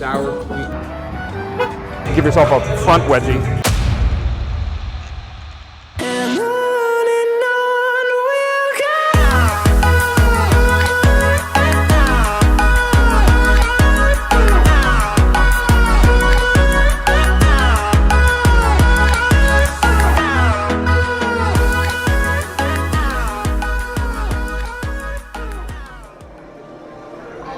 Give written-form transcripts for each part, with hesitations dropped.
Sour cream. Give yourself a front wedgie.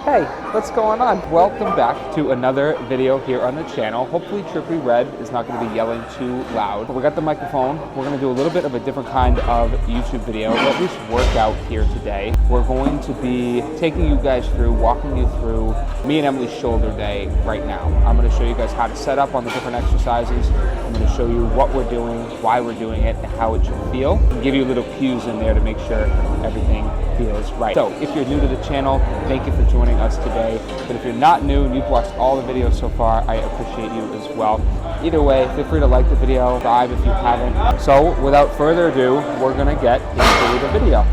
Hey, what's going on? Welcome back to another video here on the channel. Hopefully Trippy Red is not going to be yelling too loud. We got the microphone. We're going to do a little bit of a different kind of YouTube video, or at least workout here today. We're going to be taking you guys through, walking you through me and Emily's shoulder day right now. I'm going to show you guys how to set up on the different exercises. I'm going to show you what we're doing, why we're doing it, and how it should feel, and give you little cues in there to make sure everything feels right. So if you're new to the channel, thank you for joining us today. But if you're not new and you've watched all the videos so far, I appreciate you as well. Either way, feel free to like the video, subscribe if you haven't. So without further ado, we're gonna get into the video.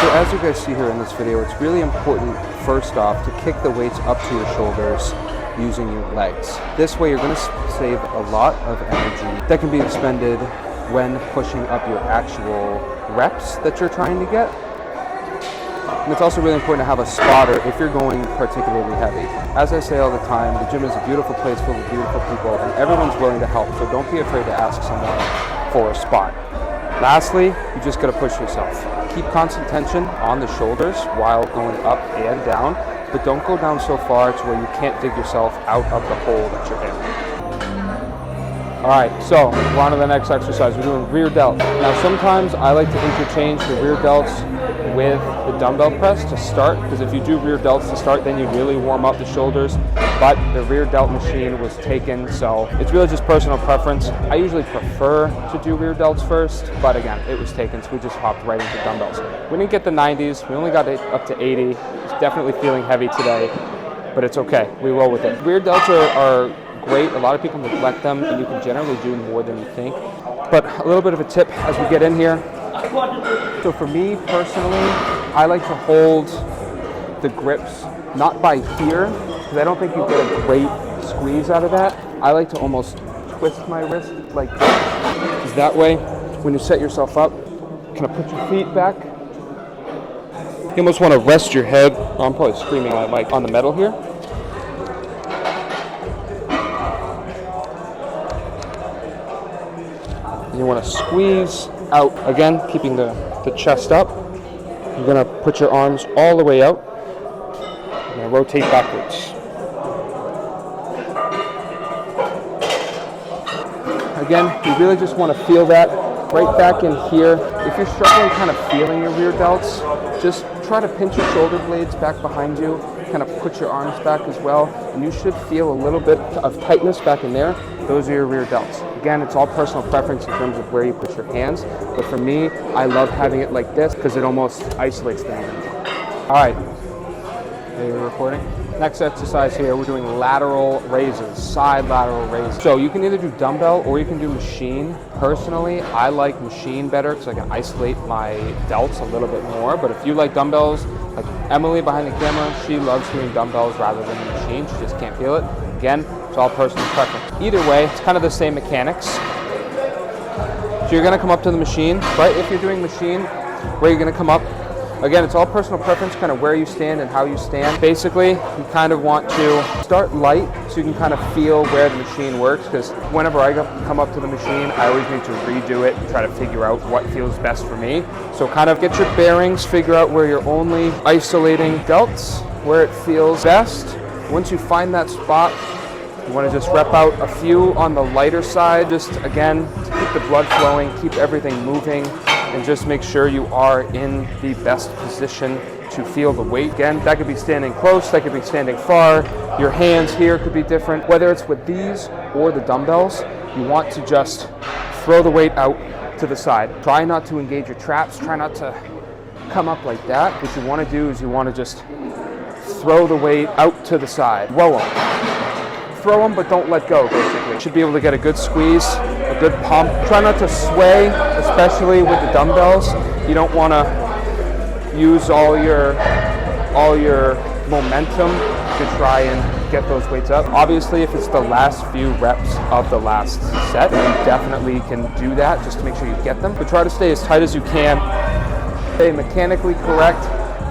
So as you guys see here in this video, it's really important, first off, to kick the weights up to your shoulders using your legs. This way you're gonna save a lot of energy that can be expended when pushing up your actual reps that you're trying to get. And it's also really important to have a spotter if you're going particularly heavy. As I say all the time, the gym is a beautiful place full of beautiful people, and everyone's willing to help, so don't be afraid to ask someone for a spot. Lastly, you just gotta push yourself. Keep constant tension on the shoulders while going up and down, but don't go down so far to where you can't dig yourself out of the hole that you're in. All right, so we're on to the next exercise. We're doing rear delt. Now sometimes I like to interchange the rear delts with the dumbbell press to start, because if you do rear delts to start, then you really warm up the shoulders, but the rear delt machine was taken, so it's really just personal preference. I usually prefer to do rear delts first, but again, it was taken, so we just hopped right into dumbbells. We didn't get the 90s, we only got it up to 80. It's definitely feeling heavy today, but it's okay, we roll with it. Rear delts are great. A lot of people neglect them, and you can generally do more than you think. But a little bit of a tip as we get in here. So for me personally, I like to hold the grips not by here, because I don't think you get a great squeeze out of that. I like to almost twist my wrist like this, because that way, when you set yourself up, kind of put your feet back. You almost want to rest your head. Oh, I'm probably screaming on my mic on the metal here. And you want to squeeze out, again, keeping the chest up. You're going to put your arms all the way out. You're going to rotate backwards. Again, you really just want to feel that right back in here. If you're struggling kind of feeling your rear delts, just try to pinch your shoulder blades back behind you, kind of put your arms back as well, and you should feel a little bit of tightness back in there. Those are your rear delts. Again, it's all personal preference in terms of where you put your hands, but for me, I love having it like this because it almost isolates the energy. All right, are you recording? Next exercise here, we're doing lateral raises, side lateral raises. So you can either do dumbbell or you can do machine. Personally, I like machine better because I can isolate my delts a little bit more, but if you like dumbbells, like Emily behind the camera, she loves doing dumbbells rather than the machine. She just can't feel it. Again, it's all personal preference. Either way, it's kind of the same mechanics. So you're gonna come up to the machine, right? If you're doing machine, where you're gonna come up, again, it's all personal preference, kind of where you stand and how you stand. Basically, you kind of want to start light so you can kind of feel where the machine works, because whenever I come up to the machine, I always need to redo it and try to figure out what feels best for me. So kind of get your bearings, figure out where you're only isolating delts, where it feels best. Once you find that spot, you want to just rep out a few on the lighter side, just again, to keep the blood flowing, keep everything moving, and just make sure you are in the best position to feel the weight. Again, that could be standing close, that could be standing far, your hands here could be different. Whether it's with these or the dumbbells, you want to just throw the weight out to the side. Try not to engage your traps, try not to come up like that. What you want to do is you want to just throw the weight out to the side. Row them. Throw them, but don't let go, basically. You should be able to get a good squeeze, a good pump. Try not to sway, especially with the dumbbells. You don't want to use all your momentum to try and get those weights up. Obviously, if it's the last few reps of the last set, you definitely can do that just to make sure you get them. But try to stay as tight as you can. Stay mechanically correct,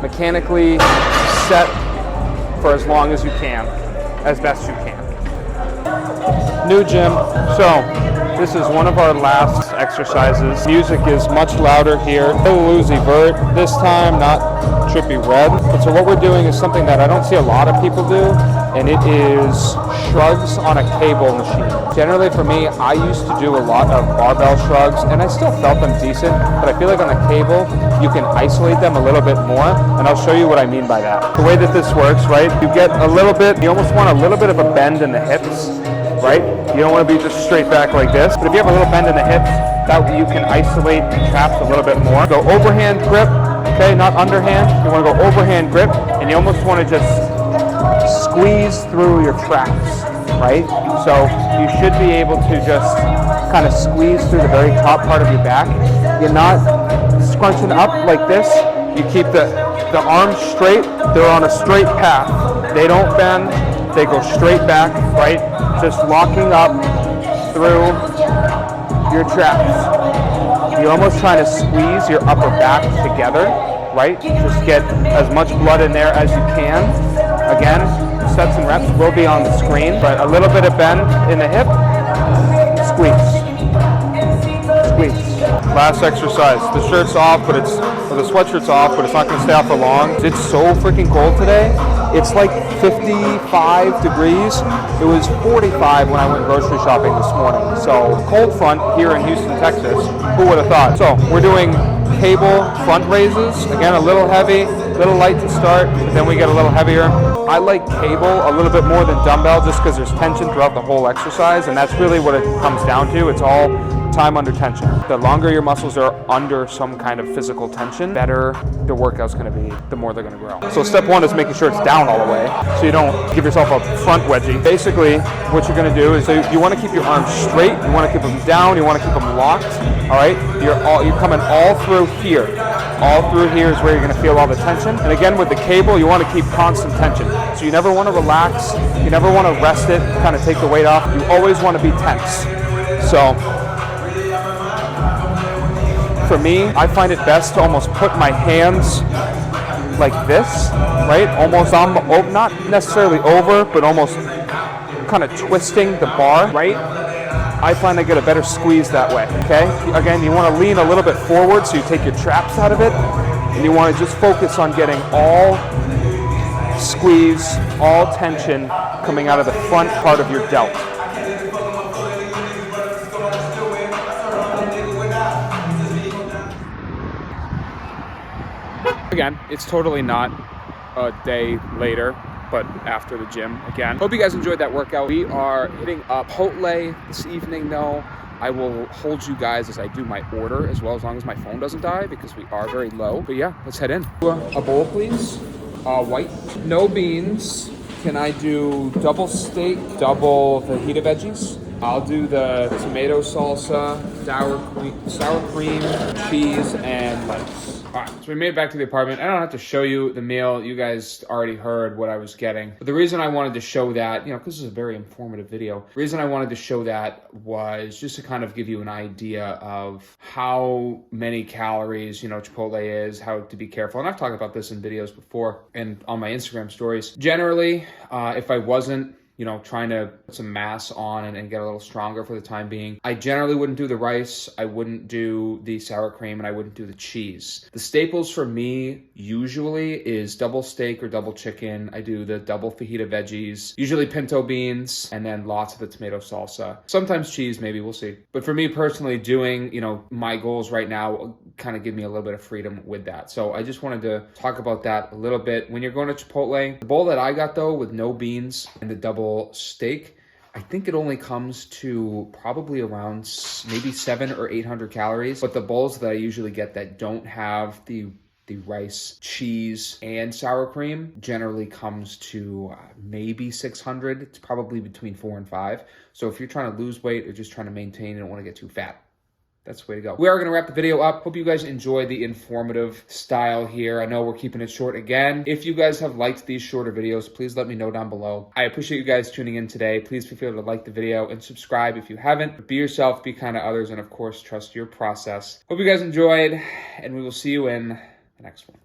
mechanically set for as long as you can, as best you can. New gym. So this is one of our last exercises. Music is much louder here. Little Uzi Vert this time, not Trippy Red. But so what we're doing is something that I don't see a lot of people do, and it is shrugs on a cable machine. Generally for me, I used to do a lot of barbell shrugs, and I still felt them decent, but I feel like on the cable, you can isolate them a little bit more, and I'll show you what I mean by that. The way that this works, right, you get a little bit, you almost want a little bit of a bend in the hips, right? You don't want to be just straight back like this, but if you have a little bend in the hips, that way you can isolate the traps a little bit more. Go overhand grip, okay, not underhand. You want to go overhand grip, and you almost want to just squeeze through your traps, right? So you should be able to just kind of squeeze through the very top part of your back. You're not scrunching up like this. You keep the arms straight. They're on a straight path. They don't bend. They go straight back, right? Just locking up through your traps. You're almost trying to squeeze your upper back together, right? Just get as much blood in there as you can. Again, sets and reps will be on the screen, but a little bit of bend in the hip, squeeze, squeeze. Last exercise. The shirt's off, but the sweatshirt's off, but it's not going to stay off for long. It's so freaking cold today. It's like 55 degrees. It was 45 when I went grocery shopping this morning. So cold front here in Houston, Texas. Who would have thought? So we're doing cable front raises. Again, a little heavy, a little light to start, but then we get a little heavier. I like cable a little bit more than dumbbell just because there's tension throughout the whole exercise, and that's really what it comes down to. It's all time under tension. The longer your muscles are under some kind of physical tension, better the workout's going to be, the more they're going to grow. So step one is making sure it's down all the way so you don't give yourself a front wedgie. Basically, what you're going to do is you want to keep your arms straight, you want to keep them down, you want to keep them locked, all right? You're coming all through here. All through here is where you're going to feel all the tension. And again, with the cable, you want to keep constant tension. So you never want to relax, you never want to rest it, kind of take the weight off. You always want to be tense. So for me, I find it best to almost put my hands like this, right? Almost not necessarily over, but almost kind of twisting the bar, right? I find I get a better squeeze that way, okay? Again, you want to lean a little bit forward so you take your traps out of it, and you want to just focus on getting all squeeze, all tension coming out of the front part of your delt. Again, it's totally not a day later, but after the gym again. Hope you guys enjoyed that workout. We are hitting up Chipotle this evening though. I will hold you guys as I do my order as well, as long as my phone doesn't die, because we are very low. But yeah, let's head in. A bowl, please. White. No beans. Can I do double steak, double fajita veggies? I'll do the tomato salsa, sour cream, cheese, and lettuce. All right, so we made it back to the apartment. I don't have to show you the meal. You guys already heard what I was getting. But the reason I wanted to show that, because this is a very informative video. The reason I wanted to show that was just to kind of give you an idea of how many calories, Chipotle is, how to be careful. And I've talked about this in videos before and on my Instagram stories. Generally, if I wasn't trying to put some mass on and get a little stronger for the time being, I generally wouldn't do the rice, I wouldn't do the sour cream, and I wouldn't do the cheese. The staples for me usually is double steak or double chicken. I do the double fajita veggies, usually pinto beans, and then lots of the tomato salsa. Sometimes cheese, maybe, we'll see. But for me personally, doing, my goals right now kind of give me a little bit of freedom with that. So I just wanted to talk about that a little bit. When you're going to Chipotle, the bowl that I got though, with no beans and the double steak, I think it only comes to probably around maybe 700 or 800 calories. But the bowls that I usually get that don't have the rice, cheese, and sour cream generally comes to maybe 600. It's probably between 4 and 5. So if you're trying to lose weight or just trying to maintain and don't want to get too fat, That's the way to go. We are going to wrap the video up. Hope you guys enjoy the informative style here. I know we're keeping it short again. If you guys have liked these shorter videos, please let me know down below. I appreciate you guys tuning in today. Please feel free to like the video and subscribe if you haven't. Be yourself, be kind to others, and of course, trust your process. Hope you guys enjoyed, and we will see you in the next one.